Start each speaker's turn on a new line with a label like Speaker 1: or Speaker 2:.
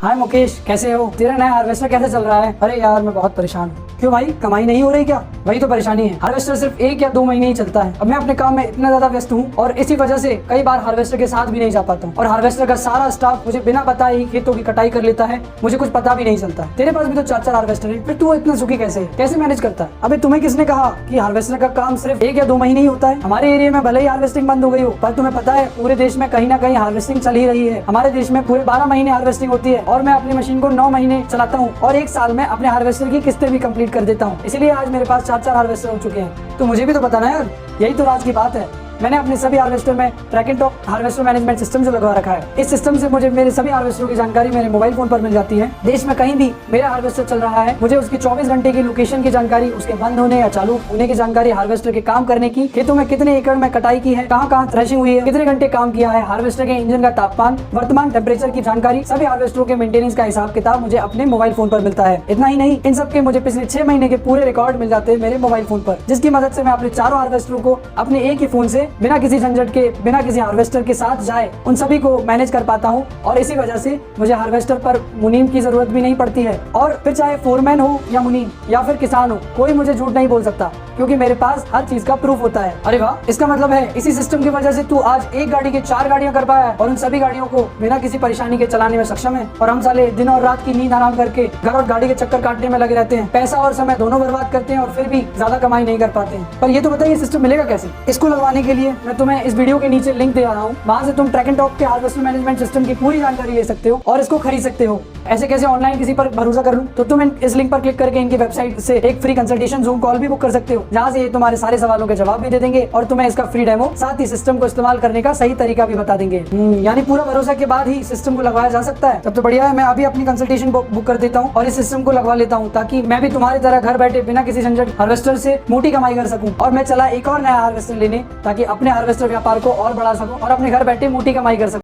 Speaker 1: हाय मुकेश, कैसे हो? तेरा नया हार्वेस्टर कैसे चल रहा है? अरे यार मैं बहुत परेशान हूँ। क्यों भाई, कमाई नहीं हो रही क्या? वही तो परेशानी है, हार्वेस्टर सिर्फ 1 या 2 महीने ही चलता है। अब मैं अपने काम में इतना ज्यादा व्यस्त हूँ और इसी वजह से कई बार हार्वेस्टर के साथ भी नहीं जा पाता हूँ। और हार्वेस्टर का सारा स्टाफ मुझे बिना बताए ही खेतों की कटाई कर लेता है, मुझे कुछ पता भी नहीं चलता। तेरे पास भी तो 4 हार्वेस्टर है, फिर तू इतना सुखी कैसे है? कैसे मैनेज करता है? अबे तुम्हें किसने कहा कि हार्वेस्टर का काम सिर्फ 1 या 2 महीने ही होता है? हमारे एरिया में भले ही हार्वेस्टिंग बंद हो गई हो, पर तुम्हें पता है पूरे देश में कहीं ना कहीं हार्वेस्टिंग चल ही रही है। हमारे देश में पूरे 12 महीने हार्वेस्टिंग होती है और मैं अपनी मशीन को 9 महीने चलाता हूँ और 1 साल में अपने हार्वेस्टर की किस्तें भी कंप्लीट कर देता हूँ। इसीलिए आज मेरे पास 4 हार्वेस्टर हो चुके हैं। तो मुझे भी तो बताना यार, यही तो राज की बात है। मैंने अपने सभी हार्वेस्टर में track and top harvester management system जो लगवा रखा है। इस सिस्टम से मुझे मेरे सभी हार्वेस्टरों की जानकारी मेरे मोबाइल फोन पर मिल जाती है। देश में कहीं भी मेरा हार्वेस्टर चल रहा है, मुझे उसकी 24 घंटे की लोकेशन की जानकारी, उसके बंद होने या चालू होने की जानकारी, हार्वेस्टर के काम करने की, खेतों में कितने एकड़ में कटाई की है, कहाँ थ्रेशिंग हुई है, कितने घंटे काम किया है, हार्वेस्टर के इंजन का तापमान, वर्तमान टेम्परेचर की जानकारी, सभी हार्वेस्टरों के मेंटेनेंस का हिसाब किताब मुझे अपने मोबाइल फोन पर मिलता है। इतना ही नहीं, इन सब के मुझे पिछले 6 महीने के पूरे रिकॉर्ड मिल जाते हैं मेरे मोबाइल फोन पर, जिसकी मदद से मैं अपने चारों हार्वेस्टरों को अपने एक ही फोन से बिना किसी झंझट के, बिना किसी हार्वेस्टर के साथ जाए, उन सभी को मैनेज कर पाता हूं। और इसी वजह से मुझे हार्वेस्टर पर मुनीम की जरूरत भी नहीं पड़ती है। और फिर चाहे फोरमैन हो या मुनीम या फिर किसान हो, कोई मुझे झूठ नहीं बोल सकता, क्योंकि मेरे पास हर चीज का प्रूफ होता है। अरे वाह, इसका मतलब है इसी सिस्टम की वजह से तू आज एक गाड़ी के 4 गाड़ियां कर पाया है और उन सभी गाड़ियों को बिना किसी परेशानी के चलाने में सक्षम है। और हम साले दिन और रात की नींद आराम करके घर और गाड़ी के चक्कर काटने में लगे रहते हैं, पैसा और समय दोनों बर्बाद करते हैं और फिर भी ज्यादा कमाई नहीं कर पाते हैं। पर ये तो बताइए सिस्टम मिलेगा कैसे? इसको लगवाने के लिए मैं तुम्हें इस वीडियो के नीचे लिंक दे रहा हूँ, वहाँ से तुम ट्रैक एंड टॉप के हार्वेस्टर मैनेजमेंट सिस्टम की पूरी जानकारी ले सकते हो और इसको खरीद सकते हो। ऐसे कैसे ऑनलाइन किसी पर भरोसा कर लूं? तो तुम इस लिंक पर क्लिक करके इनकी वेबसाइट से एक फ्री कंसल्टेशन जूम कॉल भी बुक कर सकते हो, जहाँ से ये तुम्हारे सारे सवालों के जवाब भी दे देंगे और तुम्हें इसका फ्री डेमो, साथ ही सिस्टम को इस्तेमाल करने का सही तरीका भी बता देंगे। यानी पूरा भरोसा के बाद ही सिस्टम को लगवाया जा सकता है। तब तो बढ़िया है, मैं अभी अपनी कंसल्टेशन बुक कर देता हूँ और इस सिस्टम को लगवा लेता हूँ, ताकि मैं भी तुम्हारी तरह घर बैठे बिना किसी झंझट हार्वेस्टर से मोटी कमाई कर सकूँ। और मैं चला एक और नया हार्वेस्टर लेने, ताकि अपने हार्वेस्टर व्यापार को और बढ़ा सकूँ और अपने घर बैठे मोटी कमाई कर सकूँ।